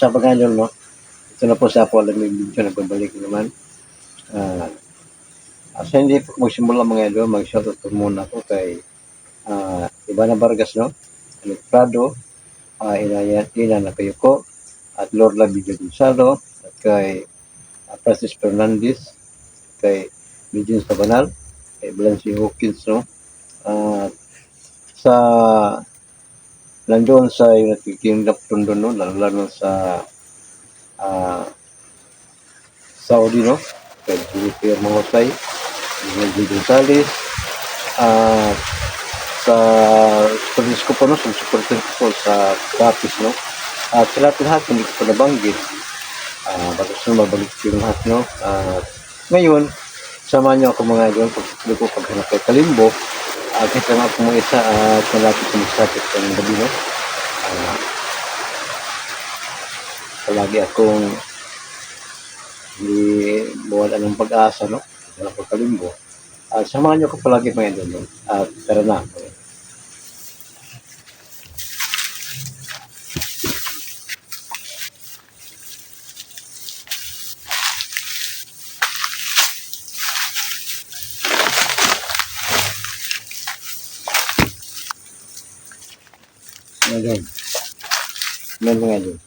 sa mga idol, no? Ito na po sa po alam yung video na pabalik naman. Asa hindi po magsimula mga idol, mag-shoutout po muna po kay Ivana Vargas, no? Alec Prado, Ina Nakayuko, at Lorla Video Gonzalo, at kay Francis Fernandez, kay Regine Sabanal, kay Blancy Hawkins, no? Sa nandoon sa United Kingdom doon, no? Lalo sa Saudi, no? Kay Jennifer Mangosay, Regine Gonzalez, sa Francisco po, no? Sa supporter ko sa Capiz, no? At sa lahat hindi ko pa nabanggit. Bago sa mabalik yung lahat, no? Ngayon, samahan niyo ako mga idol pag paghanap kay Kalimbo. Kita nga po mga isa at malapit sa magsapit ng gabi, no? Palagi akong hindi mawala ng pag-asa, no? Wala ko Kalimbo. Samahan niyo ako palagi mga idol, no? At tara na. Ngayon, mga idol.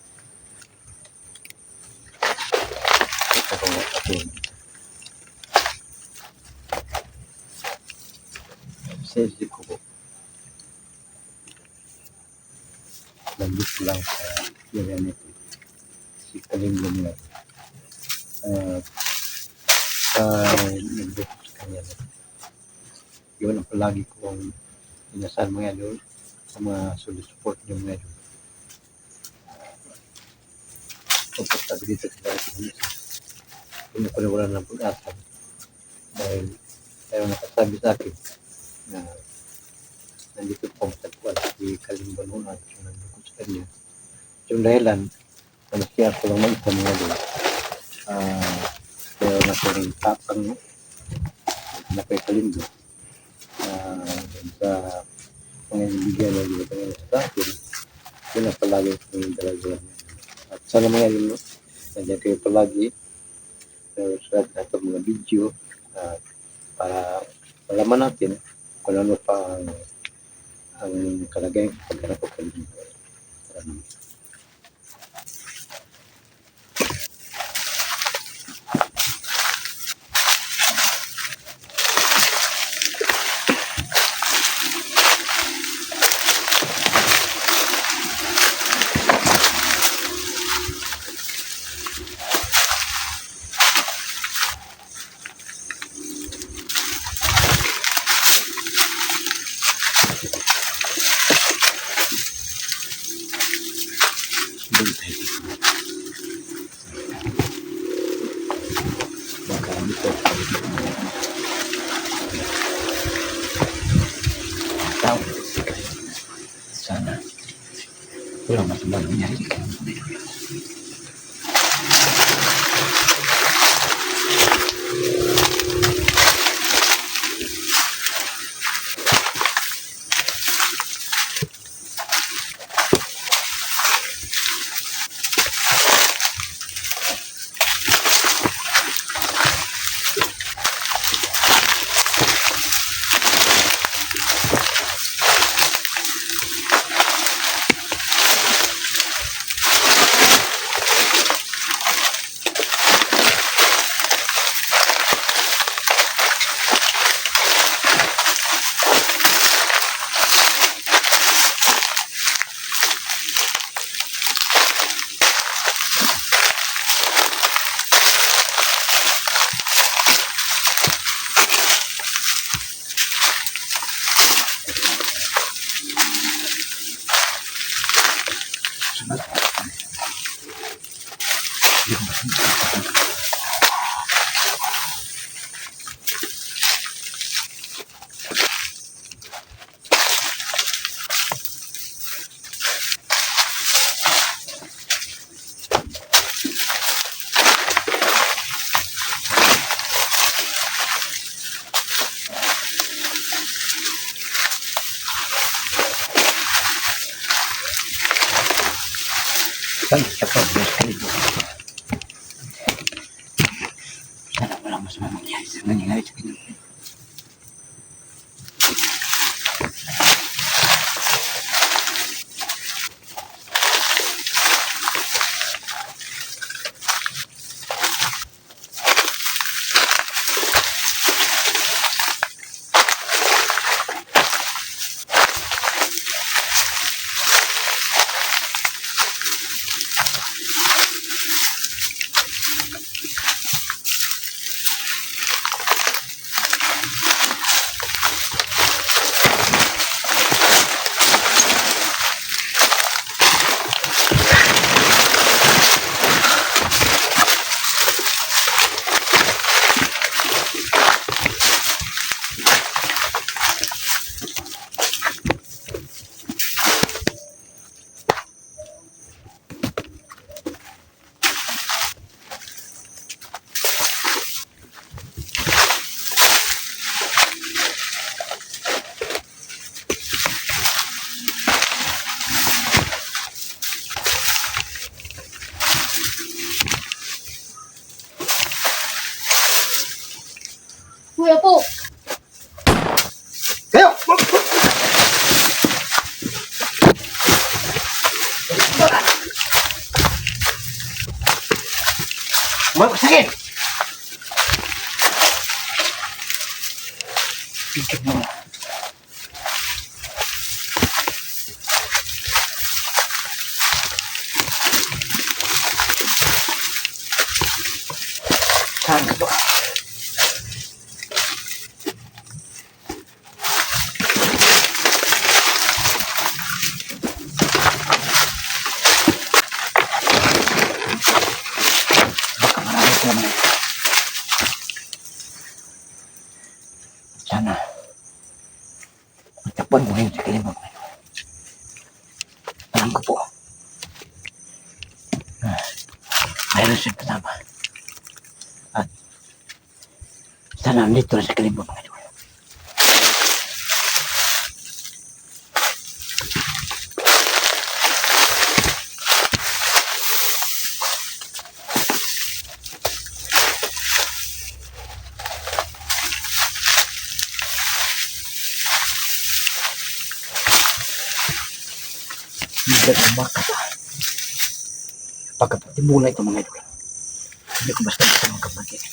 Ito ko nga atin. Safety ko po. Nandit lang sa area nito. Si Kalimbo niya. Nandito sa kanya. Yun ang palagi kong inasal mga idol sa mga support nyo mga idol. Pupunta dito sa dahil hindi ko na wala ng pag-asa dahil tayo nakasabi sa akin na nandito po matagpuan si Kalimbo noon at yung nandito sa kanya. Yung dahilan na nakiya ko lang mag-isa mga idol. Pero nakiring tapang na kay Kalimbo sa mga ibigyan na dito ngayon sa akin, yun ang palagi kong dalaga. At sana mga yun, nandiyan kayo palagi sa itong mga video para malaman natin kung ano pa ang kalagayan pagkanap ko kayo. Sana walang masamang nangyari. Pag-Diyos kalibo. Sana walang mas mamangyari sa nangyayari sa kanya. Kuya po, Kayo! Sakit! Sakit mo. Saan ka ba? Sana magtakpan mo ngayon sa kalimang ngayon. Alam ko po. Mayroon siya kasama. At sana nandito na sa kalimang ngayon. Hindi ko makata. Pagkapatibula ito mga idol. Hindi ko basta magkapagin.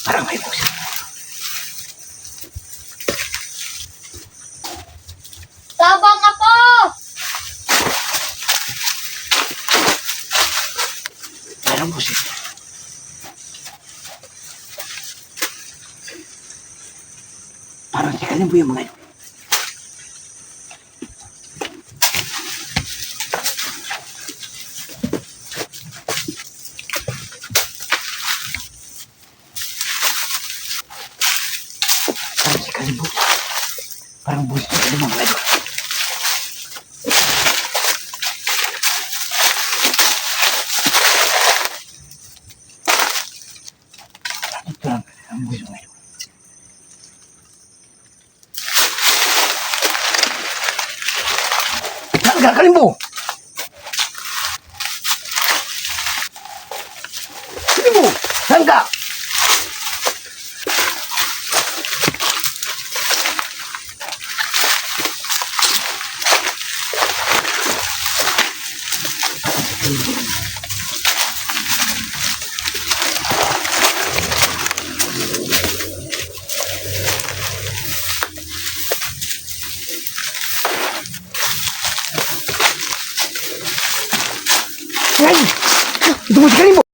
Parang may buksan. tabang ako! Parang buksan. Parang si kalimbo yung mga idol. Parang si kalimbo. Parang buksan si kalimbo mga idol. Ito lang ang buksan mga idol. Saan ka kalimbo? mo si Kalibo.